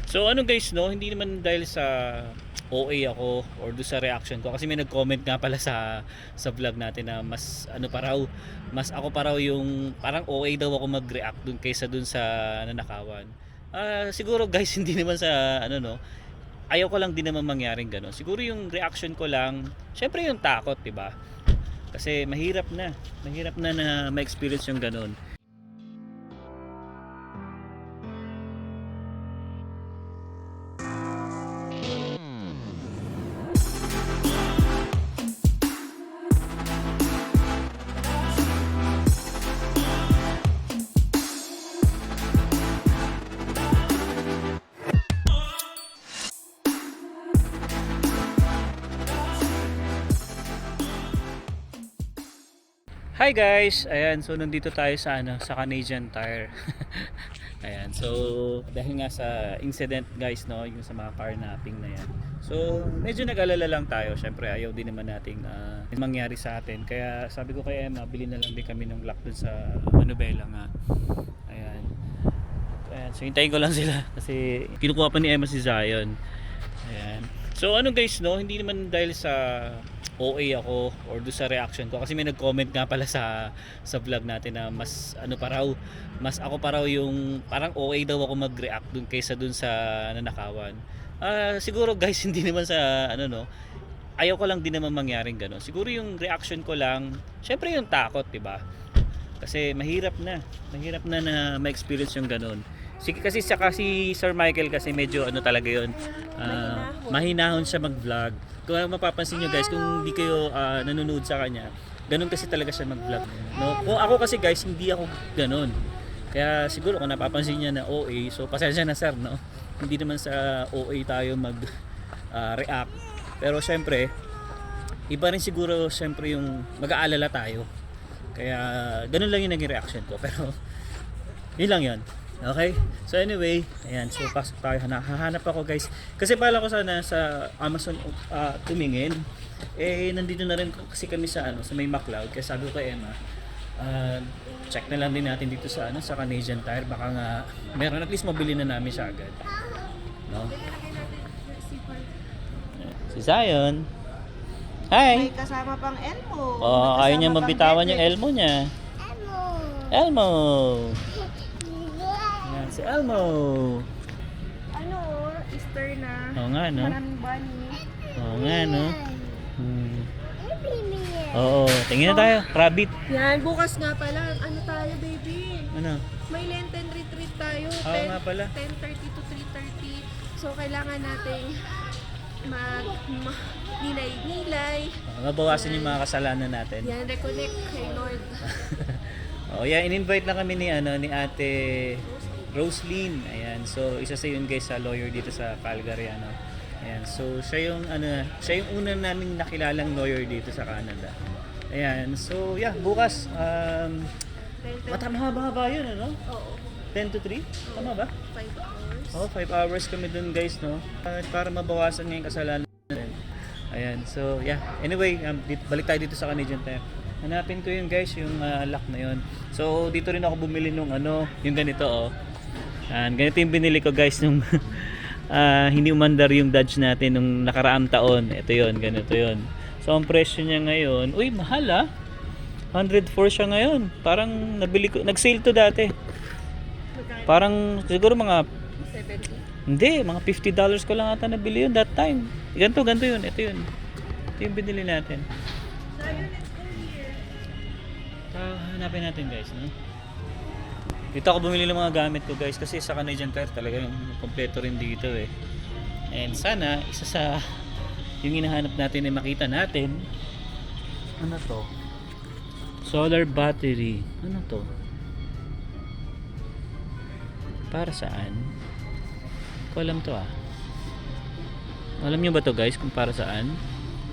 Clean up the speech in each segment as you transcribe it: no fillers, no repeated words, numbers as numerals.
So ano guys, no, hindi naman dahil sa OA ako or do sa reaction ko, kasi may nag-comment nga pala sa vlog natin na mas ano pa raw, mas ako pa raw yung parang OA daw ako mag-react dun kaysa dun sa nanakawan. Siguro guys, hindi naman sa ano, no. Ayaw ko lang din naman mangyaring gano'n. Siguro yung reaction ko lang, syempre yung takot, 'di ba? Kasi mahirap na ma-experience yung gano'n. Hi guys! Ayan, so nandito tayo sa sa Canadian Tire. Ayan, so dahil nga sa incident guys, no, yung sa mga carnapping na yan. So medyo nag-alala lang tayo. Syempre ayaw din naman nating mangyari sa atin. Kaya sabi ko kay Emma, bili na lang din kami ng lock dun sa Manubela nga. Ayan. Ayan, so hintayin ko lang sila kasi kinukuha pa ni Emma si Zion. Ayan. So ano guys, no, hindi naman dahil sa OA ako or do sa reaction ko, kasi may nag-comment nga pala sa vlog natin na mas ano pa raw, mas ako pa raw yung parang OA daw ako mag-react dun kaysa dun sa nanakawan. Siguro guys, hindi naman sa ano, no. Ayaw ko lang din naman mangyaring gano'n. Siguro yung reaction ko lang, syempre yung takot, 'di ba? Kasi mahirap na ma-experience yung gano'n. Kasi si Sir Michael kasi medyo ano talaga yun, mahinahon siya mag-vlog. Kung mapapansin nyo guys, kung hindi kayo nanonood sa kanya, ganun kasi talaga siya mag-vlog, no? Kung ako kasi guys, hindi ako ganun. Kaya siguro kung napapansin niya na OA, so pasensya na sir, no? Hindi naman sa OA tayo mag-react. Pero syempre, iba rin siguro syempre yung mag-aalala tayo. Kaya ganun lang yung naging reaction ko. Pero yun lang yun. Okay? So anyway, ayan, so pasok tayo. Hahanap ako guys. Kasi pala ko sana sa Amazon tumingin. Nandito na rin kasi kami sa sa may McLeod. Kaya sabi ko kay Emma, check na lang din natin dito sa sa Canadian Tire. Baka nga meron, at least mabili na namin siya agad. No? Si Zion. Hi! May kasama pang Elmo. Ayaw niya mabitawan yung Elmo niya. Elmo! Yan, si Elmo! Ano, Easter na. Oo nga, no? Maraming bunny. Oo nga, no? Oo, tingin na tayo. Rabbit. Yan, bukas nga pala. Ano tayo, baby? Ano? May Lenten retreat tayo. Oo nga pala. 10:30 to 3:30. So, kailangan nating nilay-nilay. Mabawasan yung mga kasalanan natin. Yan, reconnect kay Lord. In-invite na kami ni Ate Roslyn. Ayan. So isa sa yun guys sa lawyer dito sa Calgary, ano. Ayan. So siya yung una naming nakilalang lawyer dito sa Canada. Ayan. So yeah, bukas mahaba yun, ano? Oo. 10 to 3? Tama ba? 5 hours. 5 hours kami dun guys, no? Para mabawasan yung kasalanan natin. Ayan. So yeah. Anyway, balik tayo dito sa Canadian Tire. Hanapin ko yung guys, yung lock na yun. So dito rin ako bumili nung yung ganito, oh. Ganito yung binili ko guys nung hindi umandar yung Dodge natin nung nakaraang taon. Ito yun, ganito yun. So ang presyo niya ngayon, uy, mahal 104 siya ngayon. Parang nag-sale to dati. Parang siguro mga 70. hindi, mga $50 ko lang ata nabili yun that time. Ganito yun, ito yun. Ito yung binili natin. Hanapin natin guys, no? Dito ako bumili ng mga gamit ko guys, kasi sa Canadian Tire talaga yung kompleto rin dito eh. And sana isa sa yung hinahanap natin ay makita natin. Ano to? Solar battery. Ano to? Para saan? Ko alam to Alam niyo ba to guys kung para saan?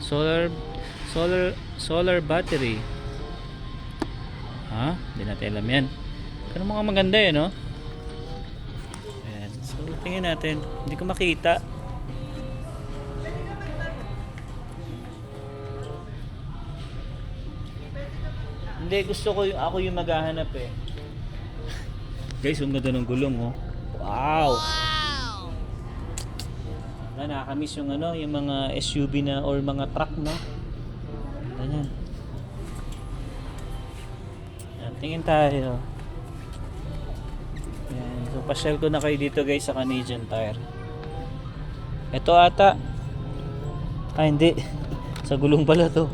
Solar battery. Hindi natin alam yan. Pero mga maganda eh, no? Ayan. So, tingnan natin. Hindi ko makita. Hindi, gusto ko ako yung maghahanap eh. Guys, ang ganda ng gulong, oh. Wow! Nakakamiss yung ano, yung mga SUV na or mga truck, no? Ganyan. Yan, tingin tayo. Yan. So, pasyal ko na kayo dito guys sa Canadian Tire. Ito ata. Hindi. Sa gulong pala to.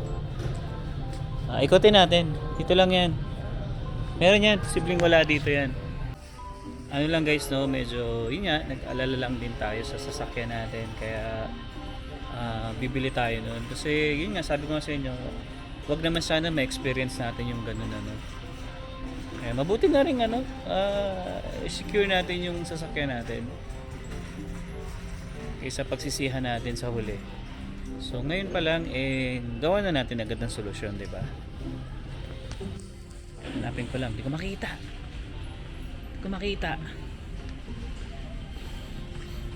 Ikutin natin. Dito lang yan. Meron yan. Posibleng wala dito yan. Ano lang guys, no, medyo yun nga, nag-alala lang din tayo sa sasakyan natin, kaya bibili tayo nun kasi yun nga, sabi ko nga sa inyo, wag naman sana ma-experience natin yung ganun ano. Kaya mabuti na rin ano, secure natin yung sasakyan natin kaysa pagsisihan natin sa huli. So ngayon pa lang gawa na natin agad ng solusyon, di ba? Hanapin ko lang, hindi ko makita.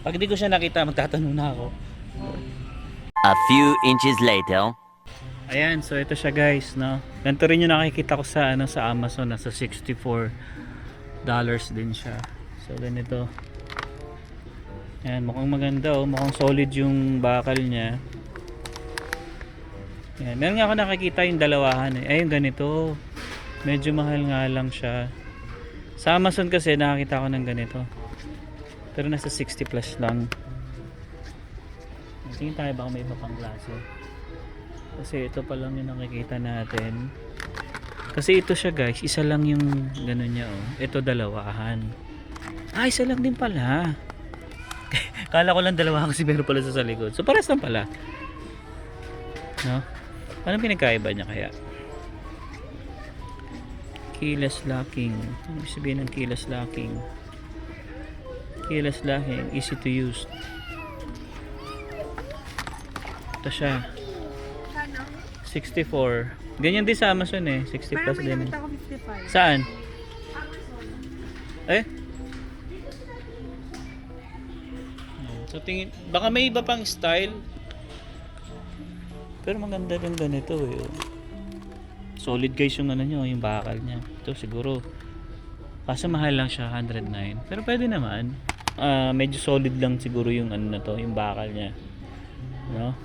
Pag di ko siya nakita, magtatanong na ako. A few inches later. Ayan, so ito siya guys, no. Ganito rin yung nakikita ko sa ano sa Amazon, nasa $64 din siya. So ganito. Ayan, mukhang maganda oh, mukhang solid yung bakal niya. Ayan, meron nga ako nakikita yung dalawahan eh. Ayun ganito. Medyo mahal nga lang siya. Sa Amazon kasi nakakita ko ng ganito. Pero nasa 60 plus lang. Tingin tayo baka may iba pang klase. Kasi ito pa lang yung nakikita natin. Kasi ito siya guys, isa lang yung gano'n niya oh. Ito dalawahan. Isa lang din pala. Kala ko lang dalawahan kasi meron pala sa likod. So pares lang pala. No? Anong pinagkaiba niya kaya? Keyless locking. Ano ibig sabihin ng keyless locking? Keyless locking, easy to use. Ito siya. Ano? 64. Ganyan din sa Amazon eh. 60 Parang plus may din. nakita ko 55. Saan? So tingin, baka may iba pang style. Pero maganda rin ganito eh. Solid guys yung ano nyo, yung bakal niya. Ito siguro. Kaso mahal lang siya, 109. Pero pwede naman. Medyo solid lang siguro yung ano na to, yung bakal niya. No?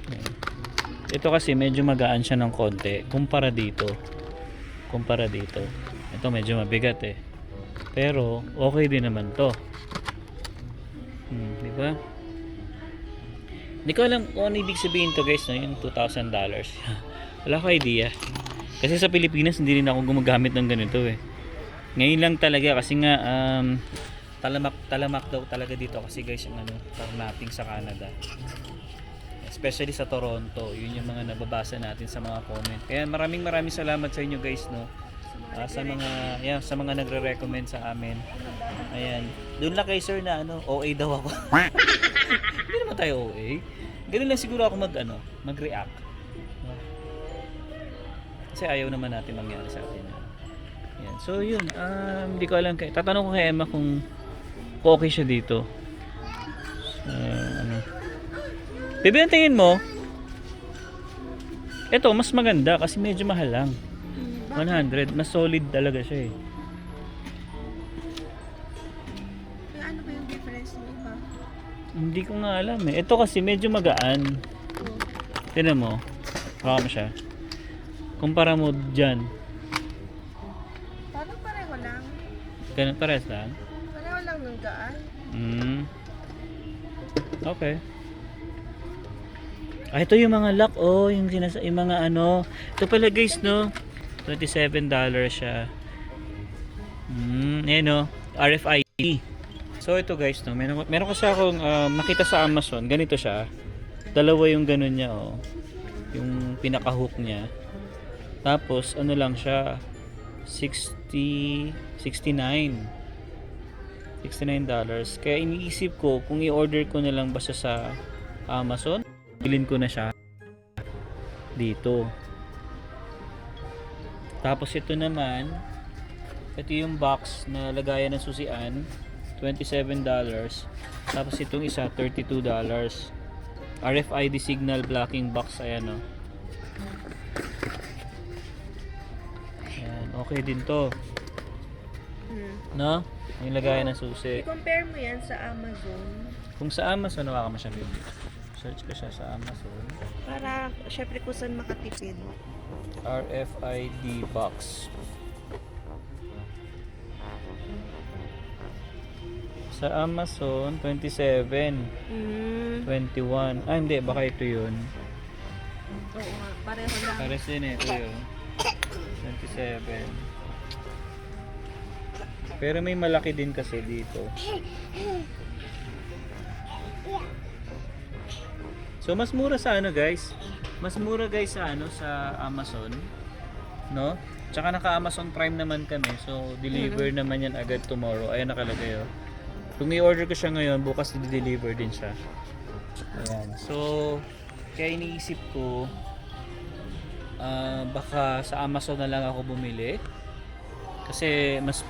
Ayan. Ito kasi medyo magaan siya ng konti kumpara dito. Ito medyo mabigat eh. Pero okay din naman to. Di ba? Hindi ko alam kung ano ibig sabihin to guys, no? Yung $2,000. Wala ko idea. Kasi sa Pilipinas hindi rin ako gumagamit ng ganito eh. Ngayon lang talaga kasi nga talamak daw talaga dito kasi guys yung ano, tarmapping sa Canada. Especially sa Toronto. Yun yung mga nababasa natin sa mga comment. Kaya maraming salamat sa inyo guys, no. Sa mga nagre-recommend sa amin. Ayan. Doon lang kay sir na ano, OA daw ako. Hindi naman tayo OA. Ganun lang siguro ako mag-react. Kasi ayaw naman natin mangyari sa atin. Ayan. So yun, hindi ko alam tatanong ko kay Emma kung okay siya dito. Bebe, ang tingin mo? Ito, mas maganda kasi medyo mahal lang. 100, mas solid talaga siya eh. Ano ba yung difference ng iba? Hindi ko nga alam eh. Ito kasi medyo magaan. Tignan mo. Baka mo siya. Kumpara mo dyan. Parang pareho lang. Ganun pares lang. Pareho lang ng gaan. Okay. Ito yung mga lock yung mga ano. Ito pala guys, no. $27 siya. Ayan no, RFID. So ito guys, no, meron kasi akong nakita sa Amazon, ganito siya. Dalawa yung ganun niya oh. Yung pinaka-hook niya. Tapos ano lang siya, $69. Kaya iniisip ko kung i-order ko na lang basta sa Amazon, bilhin ko na siya dito. Tapos ito naman, ito yung box na lagayan ng susian, $27. Tapos itong isa, $32. RFID signal blocking box, ayan o. Ayan, okay din to. No? Yung lagayan ng susi. I-compare mo yan sa Amazon. Kung sa Amazon, hawakan mo siya, baby. Search ko siya sa Amazon. Para, syempre, kung saan makatipid. RFID box. Sa Amazon, 27, 21. Ah, hindi. Baka ito yun. Oo nga, pareho lang. Pares din ito yun. 27. Pero may malaki din kasi dito. So mas mura sa ano guys? Mas mura guys sa ano sa Amazon, no? Tsaka naka-Amazon Prime naman kami. So deliver naman yan agad tomorrow. Ayan nakalagay oh. Kung i-order ko siya ngayon, bukas i-deliver din siya. Ayan. So kaya iniisip ko baka sa Amazon na lang ako bumili. Kasi mas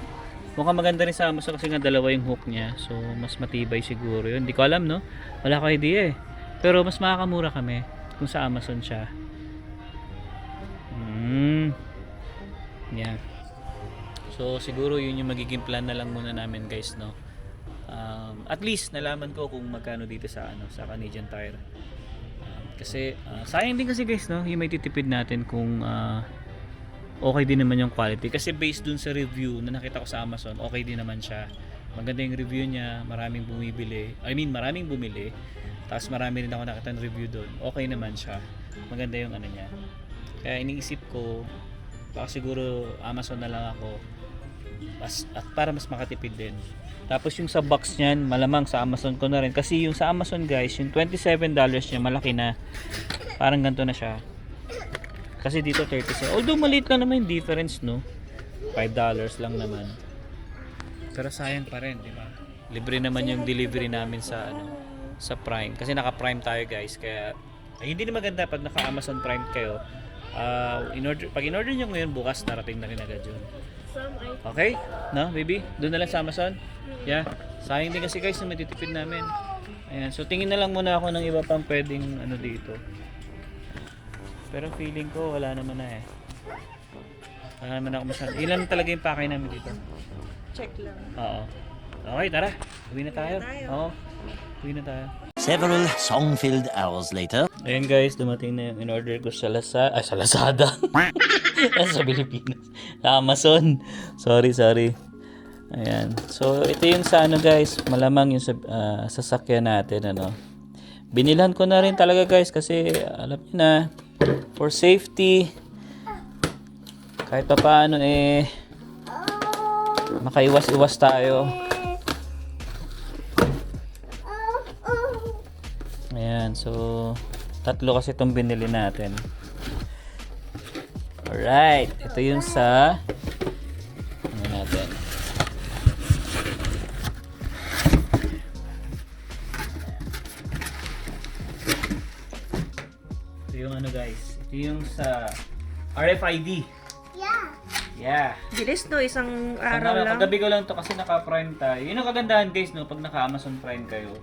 mukhang maganda rin sa Amazon kasi nga dalawa yung hook niya. So mas matibay siguro yun. Hindi ko alam no. Wala ko idea eh. Pero mas makakamura kami kung sa Amazon siya. Yeah. So siguro yun yung magiging plan na lang muna namin guys no. At least nalaman ko kung magkano dito sa ano sa Canadian Tire. Kasi sayang din kasi guys no, yung may titipid natin kung okay din naman yung quality kasi based dun sa review na nakita ko sa Amazon, okay din naman siya. Maganda yung review niya, maraming bumibili. Maraming bumili. Tapos marami rin ako nakita ng review doon. Okay naman siya. Maganda yung ano niya. Kaya iniisip ko, baka siguro Amazon na lang ako. At para mas makatipid din. Tapos yung sa box niyan, malamang sa Amazon ko na rin. Kasi yung sa Amazon guys, yung $27 niya, malaki na. Parang ganito na siya. Kasi dito 37. Although maliit lang naman yung difference, no? $5 lang naman. Pero sayang pa rin, di ba? Libre naman yung delivery namin sa ano, sa Prime. Kasi naka-Prime tayo, guys. Kaya hindi na maganda pag naka-Amazon Prime kayo. Pag in-order nyo ngayon, bukas narating na rin agad yun. Okay? No, baby? Doon na lang sa Amazon? Yeah. Sayang din kasi guys na matitipid namin. Ayan. So tingin na lang muna ako ng iba pang pwedeng ano dito. Pero feeling ko wala naman na eh. Wala naman ako masyado. Ilan talaga yung pakay namin dito? Check lang. Oo. Okay, tara. Uwi na tayo. Oo. Uwi na tayo. Several song-filled hours later. Ayan guys, dumating na yung in-order ko sa sa Lazada. Sa Pilipinas. Sa Amazon. Sorry. Ayan. So, ito yung sa ano guys, malamang yung sasakyan natin, ano. Binilhan ko na rin talaga guys kasi alam niyo na, for safety, kahit pa paano makaiwas-iwas tayo. Ayan, so tatlo kasi itong binili natin. Alright, ito yung sa ano natin. Ito yung ano guys, ito yung sa RFID. Yeah. Bilis no, isang araw lang. Kagabi ko lang to kasi naka-Prime tayo. Yun ang kagandahan guys no, pag naka-Amazon Prime kayo.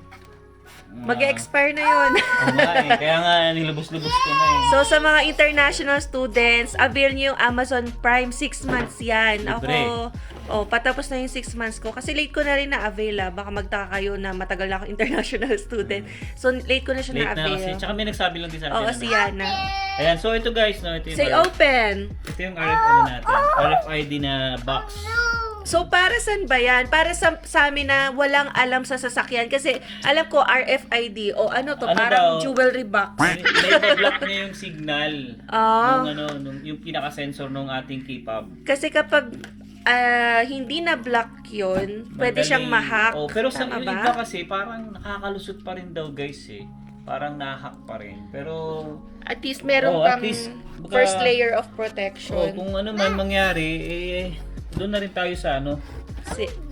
Mag-expire na yun. Oo nga eh. Kaya nga nilubos-lubos ko na eh. So, sa mga international students, avail nyo yung Amazon Prime. 6 months yan. Libre. Patapos na yung 6 months ko. Kasi late ko na rin na-avail. Baka magtaka kayo na matagal na ako international student. So, late ko na siya Late na na-avail. kasi. Tsaka may nagsabi lang din sa akin. Oo, ano. si Yana. Ayan, so ito guys, no, ito yung Say open! Ito yung RFID na box. So, para saan ba yan? Para sa amin na walang alam sa sasakyan. Kasi, alam ko, RFID o ano to, Ano parang daw? jewelry box. Naiba-block niya yung signal. Ah. Yung pinaka-sensor ng ating keypad. Kasi kapag hindi na block yun, pwede siyang ma-hack. Oh, pero sa Tama yung ba? iba kasi, parang nakakalusot pa rin daw guys eh. Parang na-hack pa rin. Pero, At least meron at pang least, baka- first layer of protection. kung ano man mangyari, doon na rin tayo sa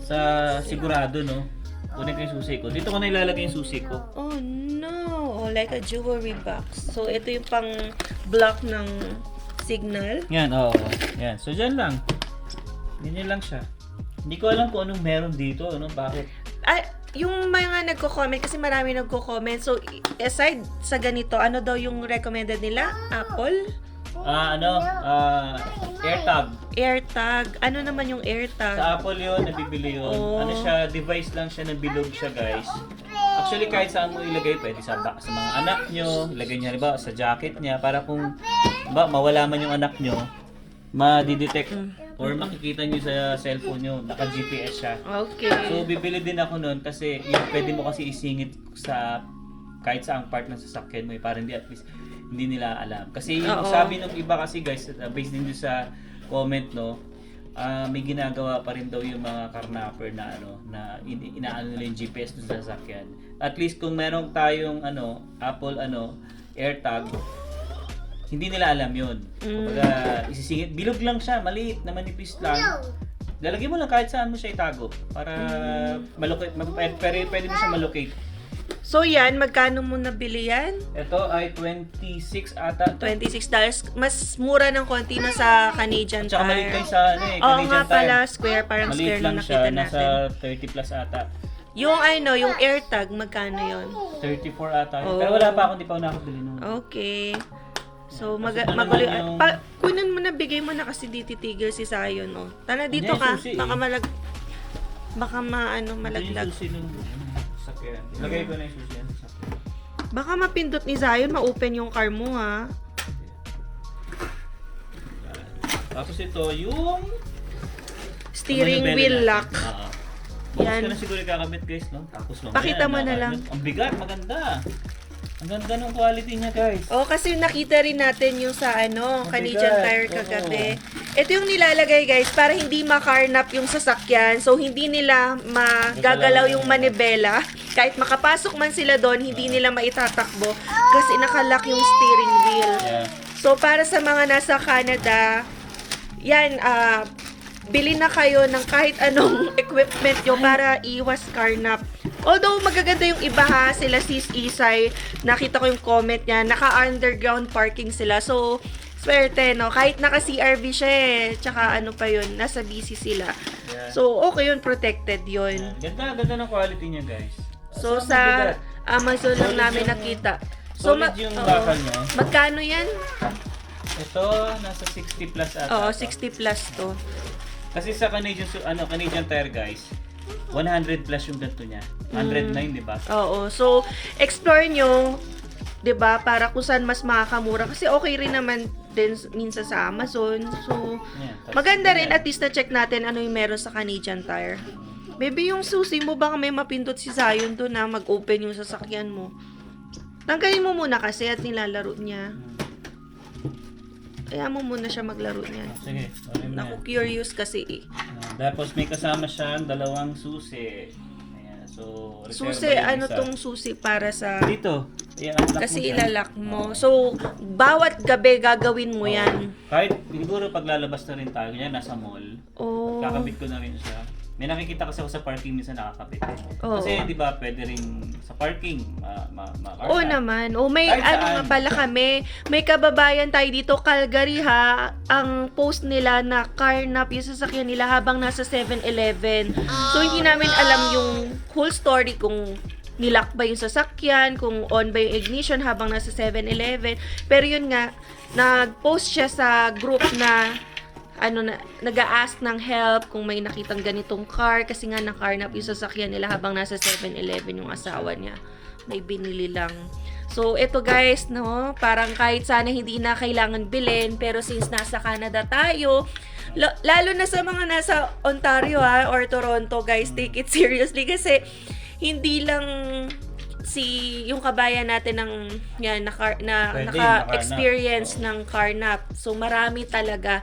sa sigurado, no? Kunin ko yung susi ko. Dito ko na ilalagay yung susi ko. Oh no! Like a jewelry box. So, ito yung pang block ng signal. Yan, oo. Yan. So, dyan lang. Ganyan lang siya. Hindi ko alam kung anong meron dito, no? Bakit? Yung mga nagko-comment, kasi marami nagko-comment. So, aside sa ganito, ano daw yung recommended nila? Apple? AirTag. AirTag. Ano naman yung AirTag? Sa Apple yun, nabibili yun. Oh. Ano siya, device lang siya, nabilog siya guys. Actually, kahit saan mo ilagay, pwede sa mga anak nyo, ilagay niya ba sa jacket niya, para kung mawala man yung anak nyo, ma-detect or makikita nyo sa cellphone nyo, naka-GPS siya. Okay. So, bibili din ako nun kasi yun, pwede mo kasi isingit sa kahit saang part ng sasakyan mo, para hindi at least hindi nila alam. Kasi yung Oo. sabi ng iba kasi guys, based din doon sa comment, no, may ginagawa pa rin daw yung mga karnapper na inaano nila yung GPS doon sa sasakyan. At least kung meron tayong Apple AirTag, hindi nila alam yun. Kumbaga, isisingit, bilog lang siya, maliit na manipis lang. Lalagyan mo lang kahit saan mo siya itago para malocate, pwede mo siya malocate. So yan, magkano mo nabili yan? Ito ay 26 ata. $26. Mas mura ng konti na sa Canadian Tsaka maliit Tire. kayo sa Oo Canadian nga pala, Tire. square. Parang Maliit square lang nung siya, nakita nasa natin. 30 plus ata. Yung yung AirTag, magkano yun? 34 ata. Oh. Pero wala pa ako, hindi pa ako nakabili nun. Okay. So, Kasi ito magulo. naman yung- Kunin mo na, bigay mo na kasi di titigil si Zion, oh. Tara dito Hindi, ka. susi, Baka eh. baka malaglag. Ito yung susi nung sakyan. Ilagay ko na yung susi yan sa sakyan. Baka mapindot ni Zion, ma-open yung car mo, ha? Tapos ito, yung Steering manubela wheel natin. lock. Oo. Yan. Yan. Ka na siguro kakabit guys, no? Tapos mamaya, Pakita mo na lang. Ang bigat, maganda. Ang ganda ng quality niya guys. Oh, kasi nakita rin natin yung sa Canadian Mabigat. Tire kagabi. Ito yung nilalagay guys para hindi makarnap yung sasakyan. So hindi nila magagalaw yung manibela. Kahit makapasok man sila doon, hindi nila maitatakbo kasi nakalock yung steering wheel. Yeah. So para sa mga nasa Canada, yan, bili na kayo ng kahit anong equipment nyo para iwas karnap. Although magaganda yung iba ha, sila Sis Isay, nakita ko yung comment niya, naka-underground parking sila. So, swerte no, kahit naka-CRV siya tsaka pa yun, nasa BC sila. Yeah. So, okay yun, protected yun. Ganda ng quality niya guys. So, Ang sa bigat. Amazon lang Solid namin yung- nakita. So, Solid yung oo. bakal niya. Magkano yan? Ito, nasa 60 plus ata. Oo, to. 60 plus to. Kasi sa Canadian Tire guys, 100 plus yung ganito niya. 109, di ba? Oo. So, explore nyo, 'di ba, para kung saan mas makakamura. Kasi okay rin naman din minsan sa Amazon. So, Ayan, tapos maganda rin ganyan. at least na-check natin ano yung meron sa Canadian Tire. Maybe yung susi mo, baka may mapindot si Zion doon na mag-open yung sasakyan mo. Tanggalin mo muna kasi at nilalaro niya. Kaya mo muna siya maglaro niya. Sige, sorry na. Naku, curious kasi eh. Tapos may kasama siyang dalawang susi. Ayan, so, reserva Susi, yung ano isa. tong susi para sa... Dito. I-unlock mo Kasi siya. ilalak mo. So, bawat gabi gagawin mo yan. Kahit siguro paglalabas na rin tayo, ganyan, nasa mall, Oh. kakabit ko na rin siya. May nakikita kasi ako sa parking minsan nakakabit. Oo. Kasi di ba pwede rin sa parking, Oo naman. O may Kahit ano saan. nga pala kami, may kababayan tayo dito, Calgary ha, ang post nila na carnap yung sasakyan nila habang nasa 7-Eleven. So hindi namin alam yung whole story kung nilock ba yung sasakyan, kung on ba yung ignition habang nasa 7-Eleven. Pero yun nga, nag-post siya sa group na nag-a-ask ng help kung may nakitang ganitong car kasi nga na-carnap yung sasakyan nila habang nasa 7-Eleven yung asawa niya. May binili lang. So, ito guys, no, parang kahit sana hindi na kailangan bilhin, pero since nasa Canada tayo, lalo na sa mga nasa Ontario or Toronto, guys, take it seriously kasi hindi lang yung kabayan natin ng naka-experience ng carnap. So, marami talaga.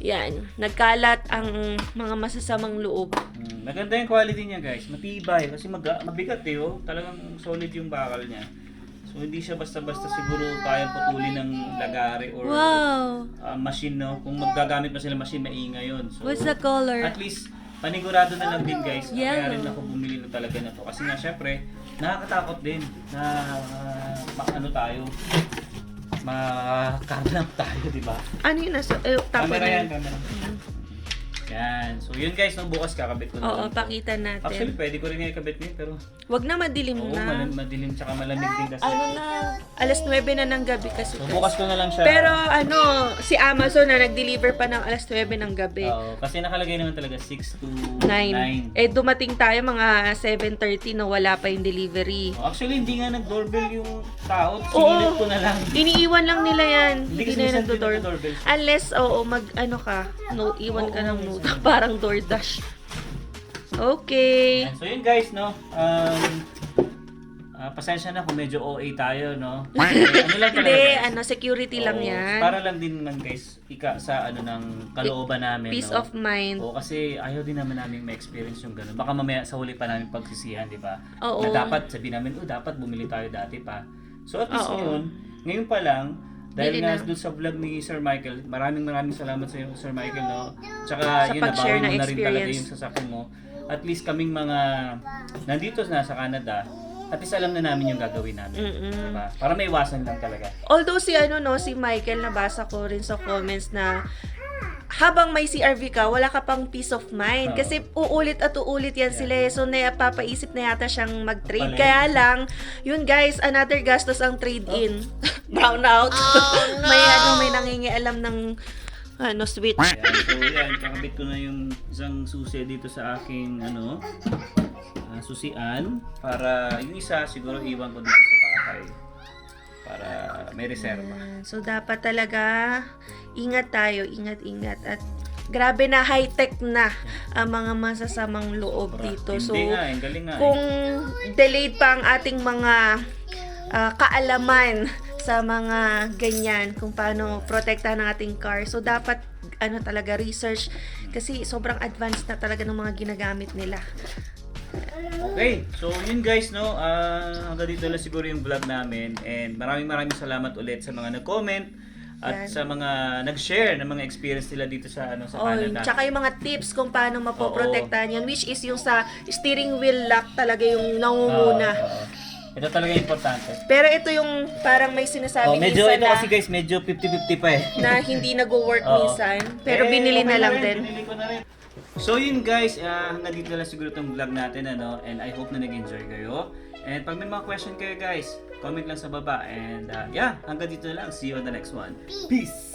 Yan, nagkalat ang mga masasamang loob. Maganda yung quality niya guys, matibay kasi mabigat talagang solid yung bakal niya. So hindi siya basta-basta siguro kayang putulin ng lagari or Wow! machine, no? Kung maggagamit pa sila machine, maingay yun. So, What's the color? at least panigurado na lang din guys. Kaya Yellow. rin ako bumili na talaga na to. Kasi nga syempre, nakakatakot din na makakarnap tayo, di ba? Ano yun nasa? Tapo Camera na yan, yun. camera. Yan. So yun guys, no, bukas kakabit ko na Oo, lang to. pakita natin. Actually, pwede ko rin nga ikabit ngayon, pero Wag na madilim oo, na. madilim tsaka malamig din kasi. Ano na, alas 9 na ng gabi kasi. So bukas ko na lang siya. Pero si Amazon na nag-deliver pa ng alas 9 ng gabi. Oo, kasi nakalagay naman talaga 6 to 9. 9. Eh, dumating tayo mga 7:30 na wala pa yung delivery. Oh, actually, hindi nga nag-doorbell yung tao. Sinilip ko na lang. Iniiwan lang nila yan. Hindi Hindi kasi na minsan nagdo-door. pinag-doorbell. Unless, mag-ano ka, iwan ka ng note. Parang DoorDash. Okay. Yan. So yun guys, no. Pasensya na kung medyo OA tayo, no. Ano lang talaga, Hindi, guys. security lang Oo, yan. Para lang din naman guys, sa ng kalooban namin, Peace no? of mind. Oo, kasi ayaw din naman namin ma-experience yung gano'n. Baka mamaya sa huli pa namin pagsisihan, di ba? Oo. Na dapat, sabihin namin, dapat bumili tayo dati pa. So at least Oo. ngayon pa lang, dahil Bili nga na. doon sa vlog ni Sir Michael, maraming salamat sa iyo, Sir Michael, no? Tsaka Sa yun, pag-share nabawi mo ng na rin talaga experience. yung sasakyan mo. At least kaming mga nandito na sa Canada, at least alam na namin yung gagawin namin. Diba? Para may iwasan lang talaga. Although si Michael, nabasa ko rin sa comments na habang may CRV ka, wala ka pang peace of mind. Oo. Kasi uulit at uulit yan sila eh. So, napapaisip na yata siyang mag-trade. Papalit. Kaya lang, yun guys, another gastos ang trade-in. Brownout. may nangingialam ng switch. Ayan, so yan, kakabit ko na yung isang susi dito sa aking susian para yung isa siguro iwan ko dito sa bahay para may reserva. So, dapat talaga ingat tayo, ingat at grabe na high-tech na ang mga masasamang loob dito. So, Hindi nga, galing nga. kung delayed pa ang ating mga kaalaman sa mga ganyan, kung paano protektahan ng ating car. So, dapat talaga research kasi sobrang advanced na talaga ng mga ginagamit nila. Okay, so yun guys, no, hanggang dito lang siguro yung vlog namin and maraming salamat ulit sa mga nag-comment at Yan. sa mga nag-share ng mga experience nila dito sa sa Canada. Tsaka yung mga tips kung paano mapoprotektahan yan, which is yung sa steering wheel lock talaga yung nangunguna. Oo. Ito talaga importante. Pero ito yung parang may sinasabi Medyo minsan ito na, kasi guys, medyo 50-50 pa eh. na hindi nag-work Oo. minsan. Pero binili okay na lang din. Binili ko na rin. So yun guys, hanggang dito lang siguro itong vlog natin, and I hope na nag-enjoy kayo. And pag may mga question kayo guys, comment lang sa baba. And hanggang dito na lang. See you on the next one. Peace!